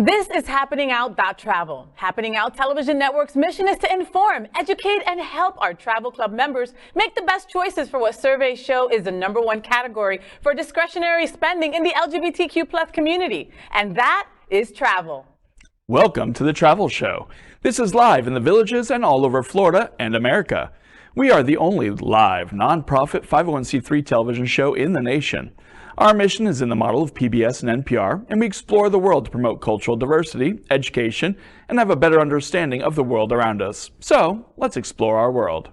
This is Happening Out.Travel. Happening Out Television Network's mission is to inform, educate, and help our travel club members make the best choices for what surveys show is the #1 category for discretionary spending in the LGBTQ+ community, and that is travel. Welcome to the Travel Show. This is live in the Villages and all over Florida and America. We are the only live, nonprofit 501c3 television show in the nation. Our mission is in the model of PBS and NPR, and we explore the world to promote cultural diversity, education, and have a better understanding of the world around us. So, let's explore our world.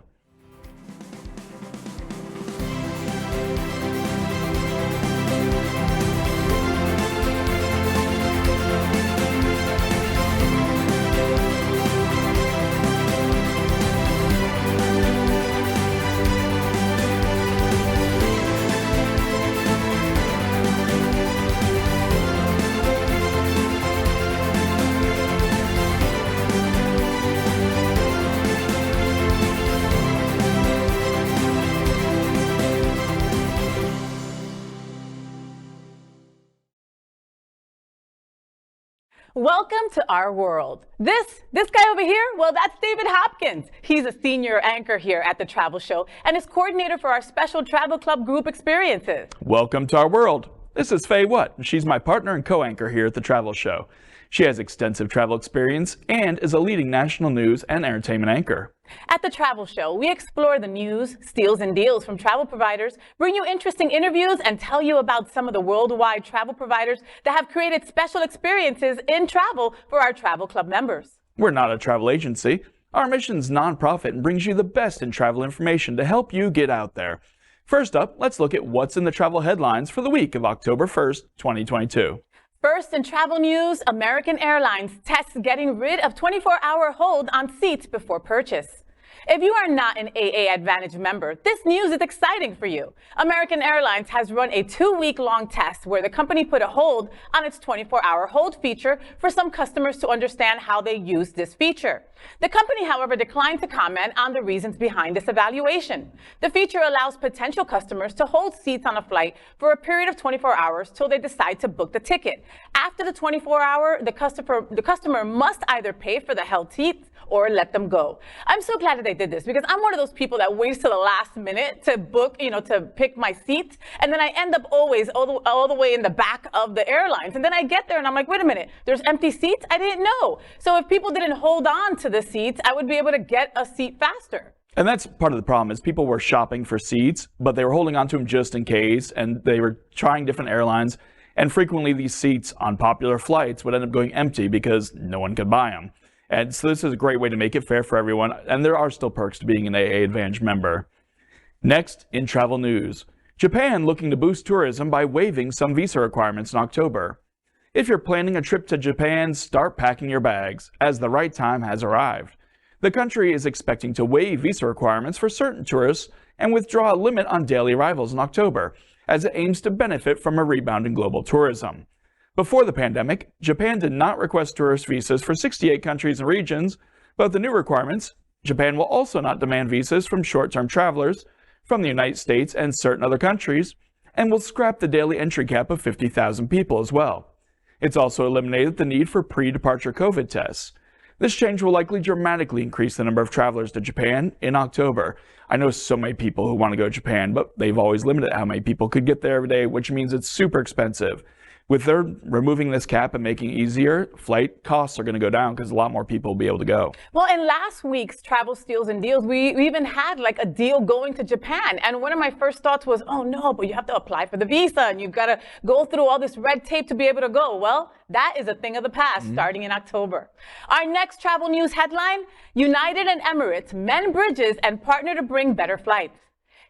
Welcome to our world. This guy over here, well, that's David Hopkins. He's a senior anchor here at the Travel Show and is coordinator for our special travel club group experiences. Welcome to our world. This is Faye Watt. She's my partner and co-anchor here at the Travel Show. She has extensive travel experience and is a leading national news and entertainment anchor. At the Travel Show, we explore the news, steals, and deals from travel providers, bring you interesting interviews, and tell you about some of the worldwide travel providers that have created special experiences in travel for our travel club members. We're not a travel agency. Our mission's nonprofit and brings you the best in travel information to help you get out there. First up, let's look at what's in the travel headlines for the week of October 1st, 2022. First, in travel news, American Airlines tests getting rid of 24-hour hold on seats before purchase. If you are not an AA Advantage member, this news is exciting for you. American Airlines has run a 2-week-long test where the company put a hold on its 24-hour hold feature for some customers to understand how they use this feature. The company, however, declined to comment on the reasons behind this evaluation. The feature allows potential customers to hold seats on a flight for a period of 24 hours till they decide to book the ticket. After the 24-hour, the customer must either pay for the held seats or let them go. I'm so glad that they did this because I'm one of those people that waits till the last minute to book, to pick my seat. And then I end up always all the way in the back of the airlines. And then I get there and I'm like, wait a minute, there's empty seats? I didn't know. So if people didn't hold on to the seats, I would be able to get a seat faster. And that's part of the problem is people were shopping for seats, but they were holding on to them just in case, and they were trying different airlines. And frequently these seats on popular flights would end up going empty because no one could buy them. And so this is a great way to make it fair for everyone, and there are still perks to being an AA Advantage member. Next, in travel news, Japan looking to boost tourism by waiving some visa requirements in October. If you're planning a trip to Japan, start packing your bags, as the right time has arrived. The country is expecting to waive visa requirements for certain tourists and withdraw a limit on daily arrivals in October, as it aims to benefit from a rebound in global tourism. Before the pandemic, Japan did not request tourist visas for 68 countries and regions, but the new requirements, Japan will also not demand visas from short-term travelers from the United States and certain other countries, and will scrap the daily entry cap of 50,000 people as well. It's also eliminated the need for pre-departure COVID tests. This change will likely dramatically increase the number of travelers to Japan in October. I know so many people who want to go to Japan, but they've always limited how many people could get there every day, which means it's super expensive. With their removing this cap and making it easier, flight costs are going to go down because a lot more people will be able to go. Well, in last week's Travel Steals and Deals, we even had like a deal going to Japan. And one of my first thoughts was, oh no, but you have to apply for the visa and you've got to go through all this red tape to be able to go. Well, that is a thing of the past starting in October. Our next travel news headline, United and Emirates mend bridges and partner to bring better flights.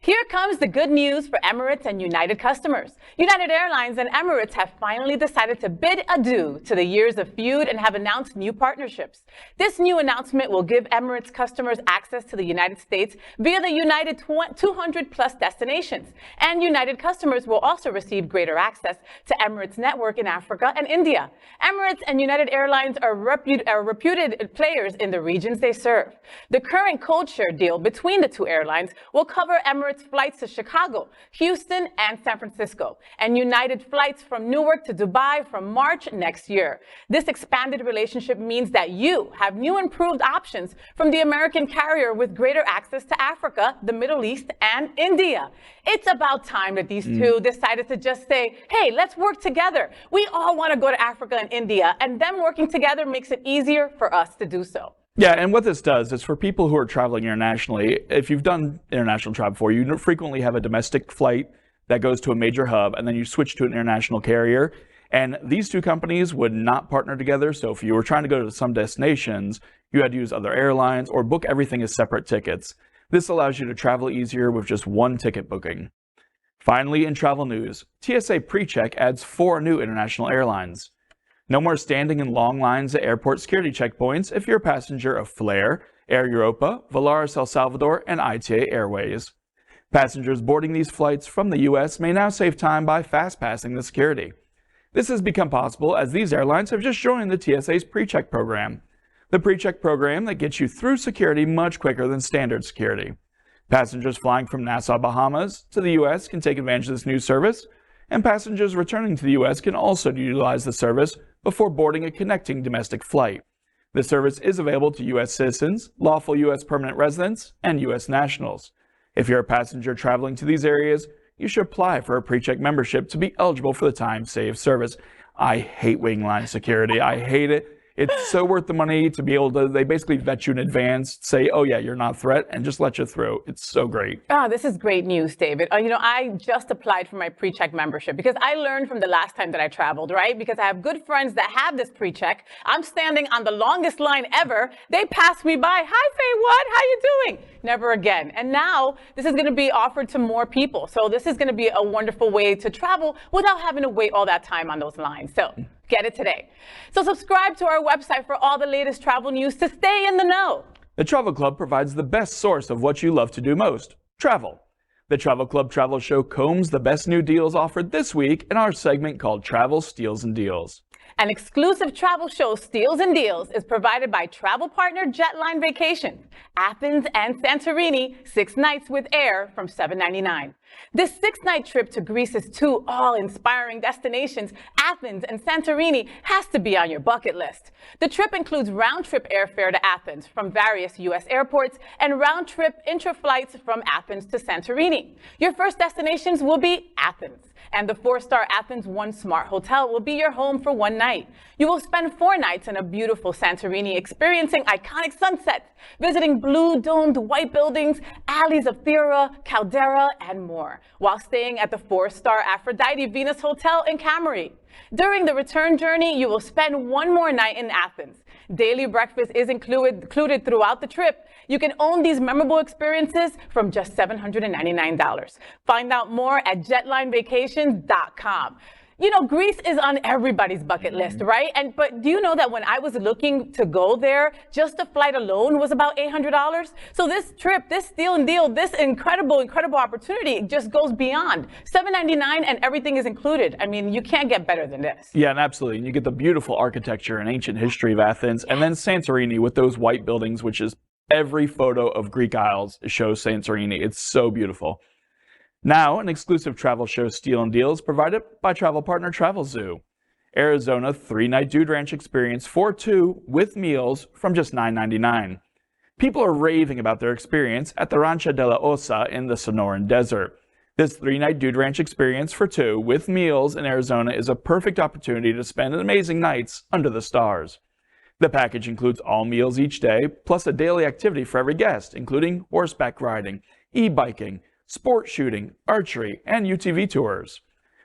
Here comes the good news for Emirates and United customers. United Airlines and Emirates have finally decided to bid adieu to the years of feud and have announced new partnerships. This new announcement will give Emirates customers access to the United States via the United 200+ destinations. And United customers will also receive greater access to Emirates' network in Africa and India. Emirates and United Airlines are reputed players in the regions they serve. The current code share deal between the two airlines will cover Emirates Emirates flights to Chicago, Houston, and San Francisco, and United flights from Newark to Dubai from March next year. This expanded relationship means that you have new improved options from the American carrier with greater access to Africa, the Middle East, and India. It's about time that these two decided to just say, hey, let's work together. We all want to go to Africa and India, and them working together makes it easier for us to do so. Yeah, and what this does is for people who are traveling internationally, if you've done international travel before, you frequently have a domestic flight that goes to a major hub, and then you switch to an international carrier. And these two companies would not partner together. So if you were trying to go to some destinations, you had to use other airlines or book everything as separate tickets. This allows you to travel easier with just one ticket booking. Finally, in travel news, TSA PreCheck adds 4 new international airlines. No more standing in long lines at airport security checkpoints if you're a passenger of Flair, Air Europa, Volaris El Salvador, and ITA Airways. Passengers boarding these flights from the U.S. may now save time by fast-passing the security. This has become possible as these airlines have just joined the TSA's PreCheck program. The PreCheck program that gets you through security much quicker than standard security. Passengers flying from Nassau, Bahamas to the U.S. can take advantage of this new service, and passengers returning to the U.S. can also utilize the service before boarding a connecting domestic flight. The service is available to U.S. citizens, lawful U.S. permanent residents, and U.S. nationals. If you're a passenger traveling to these areas, you should apply for a PreCheck membership to be eligible for the time-saved service. I hate waiting line security. I hate it. It's so worth the money to be able to, they basically vet you in advance, say, oh yeah, you're not a threat, and just let you through. It's so great. Oh, this is great news, David. I just applied for my PreCheck membership because I learned from the last time that I traveled, right? Because I have good friends that have this PreCheck. I'm standing on the longest line ever. They pass me by. Hi, Faye, what? How you doing? Never again. And now this is going to be offered to more people. So this is going to be a wonderful way to travel without having to wait all that time on those lines. So get it today. So subscribe to our website for all the latest travel news to stay in the know. The Travel Club provides the best source of what you love to do most, travel. The Travel Club Travel Show combs the best new deals offered this week in our segment called Travel Steals and Deals. An exclusive travel show, Steals and Deals, is provided by travel partner Jetline Vacations, Athens and Santorini, 6 nights with air from $7.99. This 6-night trip to Greece's 2 awe-inspiring destinations, Athens and Santorini, has to be on your bucket list. The trip includes round-trip airfare to Athens from various U.S. airports and round-trip intra-flights from Athens to Santorini. Your first destinations will be Athens, and the 4-star Athens One Smart Hotel will be your home for 1 night. You will spend 4 nights in a beautiful Santorini experiencing iconic sunsets, visiting blue-domed white buildings, alleys of Thera, Caldera, and more, while staying at the 4-star Aphrodite Venus Hotel in Cameri. During the return journey, you will spend 1 more night in Athens. Daily breakfast is included throughout the trip. You can own these memorable experiences from just $799. Find out more at jetlinevacations.com. Greece is on everybody's bucket list, right? But do you know that when I was looking to go there, just the flight alone was about $800? So this trip, this steal and deal, this incredible opportunity just goes beyond. $799 and everything is included. I mean, you can't get better than this. Yeah, and absolutely. And you get the beautiful architecture and ancient history of Athens, and then Santorini with those white buildings, which is every photo of Greek Isles shows Santorini. It's so beautiful. Now, an exclusive travel show, Steal and Deals, provided by travel partner Travelzoo. Arizona 3-night Dude Ranch experience for 2 with meals from just $9.99. People are raving about their experience at the Rancha de la Osa in the Sonoran Desert. This 3-night Dude Ranch experience for 2 with meals in Arizona is a perfect opportunity to spend amazing nights under the stars. The package includes all meals each day, plus a daily activity for every guest, including horseback riding, e-biking, sport shooting, archery, and UTV tours.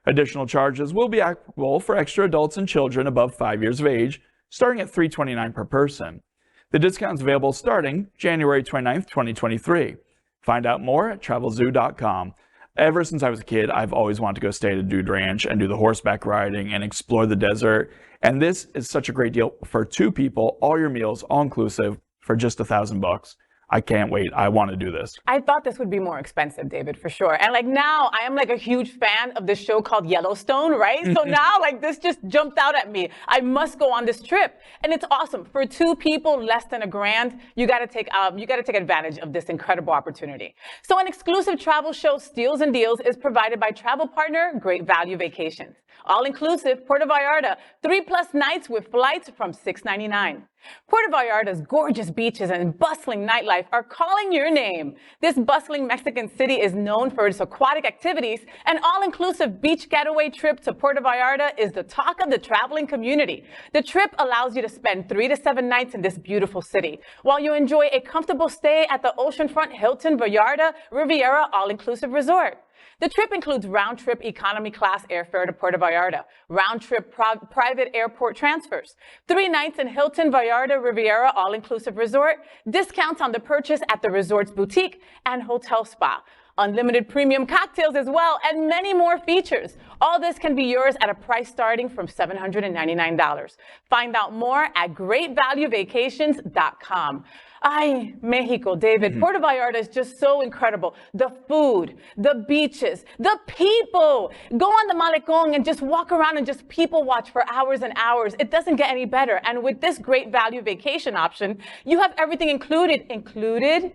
Additional charges will be applicable for extra adults and children above 5 years of age, starting at $329 per person. The discount is available starting January 29th, 2023. Find out more at travelzoo.com. Ever since I was a kid, I've always wanted to go stay at a dude ranch and do the horseback riding and explore the desert. And this is such a great deal for 2 people, all your meals, all inclusive, for just $1,000. I can't wait. I want to do this. I thought this would be more expensive, David, for sure. And like now I am like a huge fan of this show called Yellowstone, right? So now like this just jumped out at me. I must go on this trip. And it's awesome. For 2 people, less than $1,000, you got to take advantage of this incredible opportunity. So an exclusive travel show, Steals and Deals, is provided by travel partner Great Value Vacations. All-inclusive Puerto Vallarta, 3+ nights with flights from $6.99. Puerto Vallarta's gorgeous beaches and bustling nightlife are calling your name. This bustling Mexican city is known for its aquatic activities. An all-inclusive beach getaway trip to Puerto Vallarta is the talk of the traveling community. The trip allows you to spend 3 to 7 nights in this beautiful city, while you enjoy a comfortable stay at the oceanfront Hilton Vallarta Riviera all-inclusive resort. The trip includes round-trip economy class airfare to Puerto Vallarta, round-trip private airport transfers, 3 nights in Hilton Vallarta Riviera all-inclusive resort, discounts on the purchase at the resort's boutique and hotel spa, unlimited premium cocktails as well, and many more features. All this can be yours at a price starting from $799. Find out more at greatvaluevacations.com. Ay, Mexico, David. Puerto Vallarta is just so incredible. The food, the beaches, the people. Go on the Malecón and just walk around and just people watch for hours and hours. It doesn't get any better. And with this Great Value Vacation option, you have everything including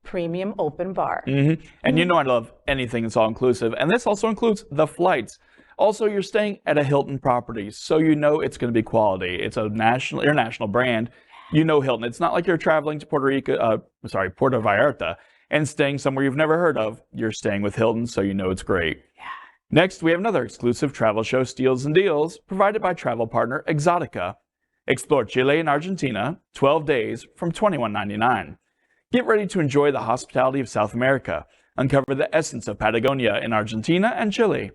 premium open bar. And you know I love anything that's all-inclusive. And this also includes the flights. Also, you're staying at a Hilton property, so you know it's going to be quality. It's a international brand. You know Hilton. It's not like you're traveling to Puerto Vallarta and staying somewhere you've never heard of. You're staying with Hilton, so you know it's great. Yeah. Next, we have another exclusive travel show, Steals and Deals, provided by travel partner Exotica. Explore Chile and Argentina, 12 days from $21.99. Get ready to enjoy the hospitality of South America. Uncover the essence of Patagonia in Argentina and Chile.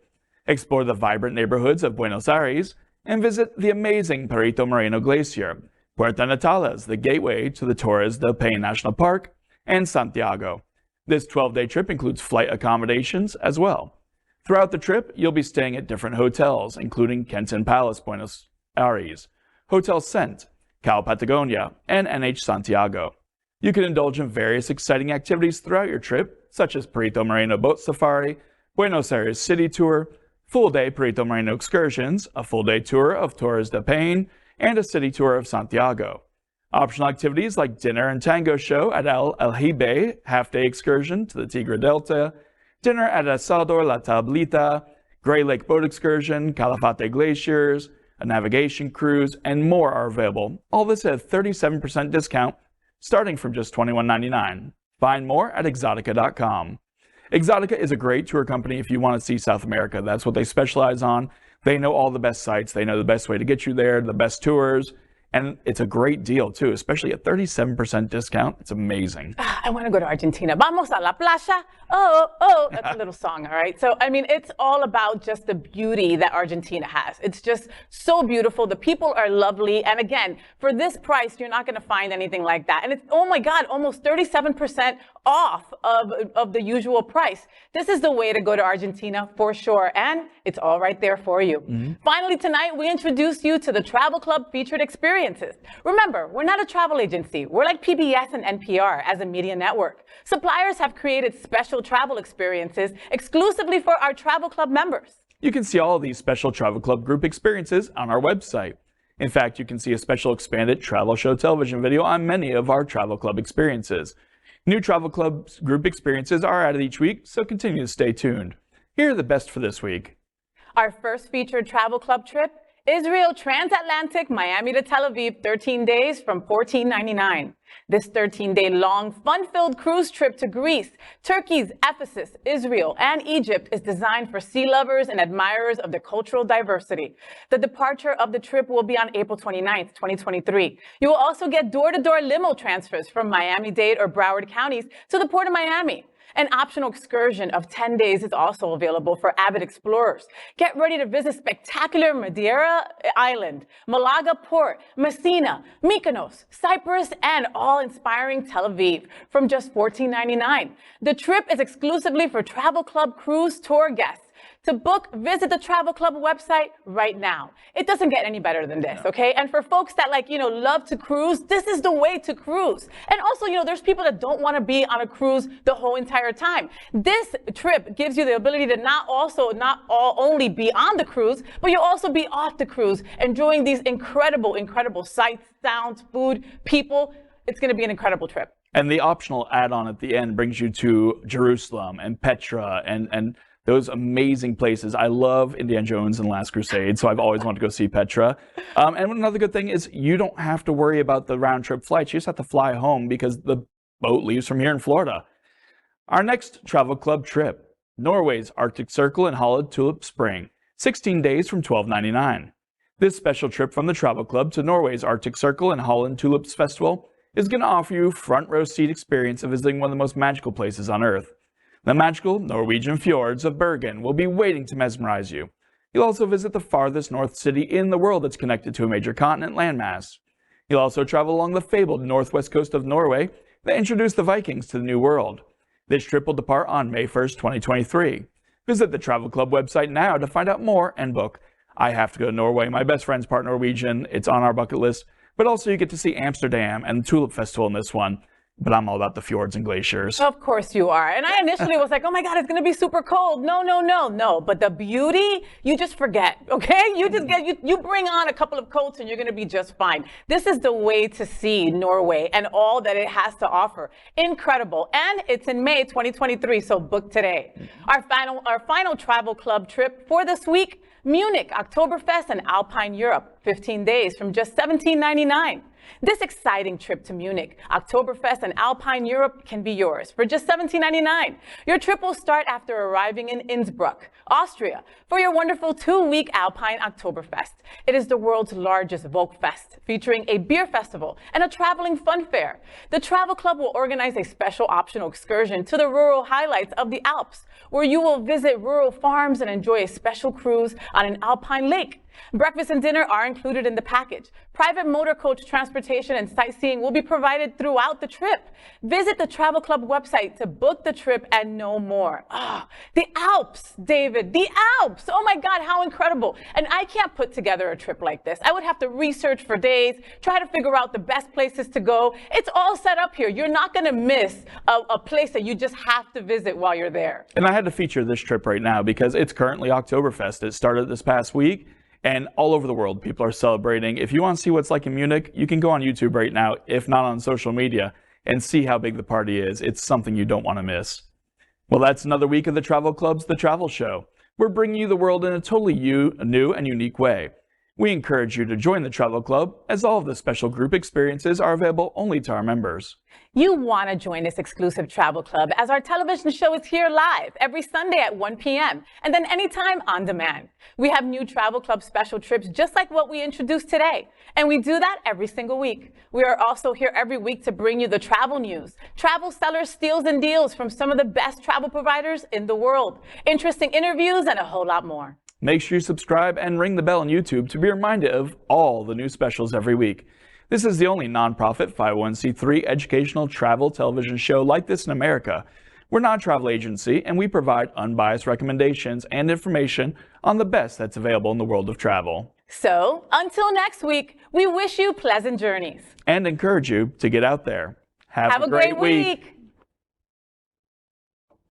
Explore the vibrant neighborhoods of Buenos Aires and visit the amazing Perito Moreno Glacier, Puerto Natales, the gateway to the Torres del Paine National Park, and Santiago. This 12-day trip includes flight accommodations as well. Throughout the trip, you'll be staying at different hotels, including Kenton Palace, Buenos Aires, Hotel Cent, Cal Patagonia, and NH Santiago. You can indulge in various exciting activities throughout your trip, such as Perito Moreno Boat Safari, Buenos Aires City Tour, full-day Perito Moreno excursions, a full-day tour of Torres del Paine, and a city tour of Santiago. Optional activities like dinner and tango show at El Aljibe, half-day excursion to the Tigre Delta, dinner at El Salvador La Tablita, Gray Lake boat excursion, Calafate glaciers, a navigation cruise, and more are available. All this at a 37% discount, starting from just $21.99. Find more at exotica.com. Exotica is a great tour company if you want to see South America. That's what they specialize on. They know all the best sites. They know the best way to get you there, the best tours. And it's a great deal, too, especially a 37% discount. It's amazing. I want to go to Argentina. Vamos a la playa. Oh, that's a little song, all right? So, I mean, it's all about just the beauty that Argentina has. It's just so beautiful. The people are lovely. And again, for this price, you're not going to find anything like that. And it's, oh my God, almost 37% off of the usual price. This is the way to go to Argentina for sure. And it's all right there for you. Finally, tonight, we introduce you to the Travel Club featured experiences. Remember, we're not a travel agency. We're like PBS and NPR as a media network. Suppliers have created special travel experiences exclusively for our Travel Club members. You can see all of these special Travel Club group experiences on our website. In fact, you can see a special expanded travel show television video on many of our Travel Club experiences. New Travel Club group experiences are added each week, so continue to stay tuned. Here are the best for this week. Our first featured Travel Club trip, Israel Transatlantic Miami to Tel Aviv, 13 days from $14.99. This 13-day long, fun-filled cruise trip to Greece, Turkey's Ephesus, Israel, and Egypt is designed for sea lovers and admirers of the cultural diversity. The departure of the trip will be on April 29th, 2023. You will also get door-to-door limo transfers from Miami-Dade or Broward counties to the Port of Miami. An optional excursion of 10 days is also available for avid explorers. Get ready to visit spectacular Madeira Island, Malaga Port, Messina, Mykonos, Cyprus, and awe-inspiring Tel Aviv from just $14.99. The trip is exclusively for Travel Club cruise tour guests. To book, visit the Travel Club website right now. It doesn't get any better than this, okay? And for folks that love to cruise, this is the way to cruise. And also, there's people that don't want to be on a cruise the whole entire time. This trip gives you the ability to not only be on the cruise, but you'll also be off the cruise, enjoying these incredible sights, sounds, food, people. It's going to be an incredible trip. And the optional add-on at the end brings you to Jerusalem and Petra and those amazing places. I love Indiana Jones and Last Crusade, so I've always wanted to go see Petra. And another good thing is you don't have to worry about the round-trip flights. You just have to fly home because the boat leaves from here in Florida. Our next Travel Club trip, Norway's Arctic Circle and Holland Tulip Spring, 16 days from $12.99. This special trip from the Travel Club to Norway's Arctic Circle and Holland Tulips Festival is going to offer you front row seat experience of visiting one of the most magical places on Earth. The magical Norwegian fjords of Bergen will be waiting to mesmerize you. You'll also visit the farthest north city in the world that's connected to a major continent landmass. You'll also travel along the fabled northwest coast of Norway that introduced the Vikings to the New World. This trip will depart on May 1st, 2023. Visit the Travel Club website now to find out more and book. I have to go to Norway. My best friend's part Norwegian. It's on our bucket list. But also you get to see Amsterdam and the Tulip Festival in this one. But I'm all about the fjords and glaciers. Of course you are. And I initially was like, oh my God, it's going to be super cold. No. But the beauty, you just forget, okay? You bring on a couple of coats and you're going to be just fine. This is the way to see Norway and all that it has to offer. Incredible. And it's in May 2023, so book today. Our final Travel Club trip for this week, Munich, Oktoberfest and Alpine Europe, 15 days from just $17.99. This exciting trip to Munich, Oktoberfest and Alpine Europe can be yours for just $17.99. Your trip will start after arriving in Innsbruck, Austria, for your wonderful 2-week Alpine Oktoberfest. It is the world's largest Volksfest, featuring a beer festival and a traveling fun fair. The Travel Club will organize a special optional excursion to the rural highlights of the Alps, where you will visit rural farms and enjoy a special cruise on an alpine lake. Breakfast and dinner are included in the package. Private motor coach transportation and sightseeing will be provided throughout the trip. Visit the Travel Club website to book the trip and know more. The Alps, David, the Alps. Oh my God, how incredible. And I can't put together a trip like this. I would have to research for days, try to figure out the best places to go. It's all set up here. You're not going to miss a place that you just have to visit while you're there. And I had to feature this trip right now because it's currently Oktoberfest. It started this past week. And all over the world, people are celebrating. If you want to see what it's like in Munich, you can go on YouTube right now, if not on social media, and see how big the party is. It's something you don't want to miss. Well, that's another week of the Travel Club's The Travel Show. We're bringing you the world in a totally new and unique way. We encourage you to join the Travel Club, as all of the special group experiences are available only to our members. You want to join this exclusive Travel Club, as our television show is here live every Sunday at 1 p.m. and then anytime on demand. We have new Travel Club special trips just like what we introduced today. And we do that every single week. We are also here every week to bring you the travel news, travel sellers, steals and deals from some of the best travel providers in the world, interesting interviews, and a whole lot more. Make sure you subscribe and ring the bell on YouTube to be reminded of all the new specials every week. This is the only nonprofit 501c3 educational travel television show like this in America. We're not a travel agency, and we provide unbiased recommendations and information on the best that's available in the world of travel. So, until next week, we wish you pleasant journeys. And encourage you to get out there. Have a great week.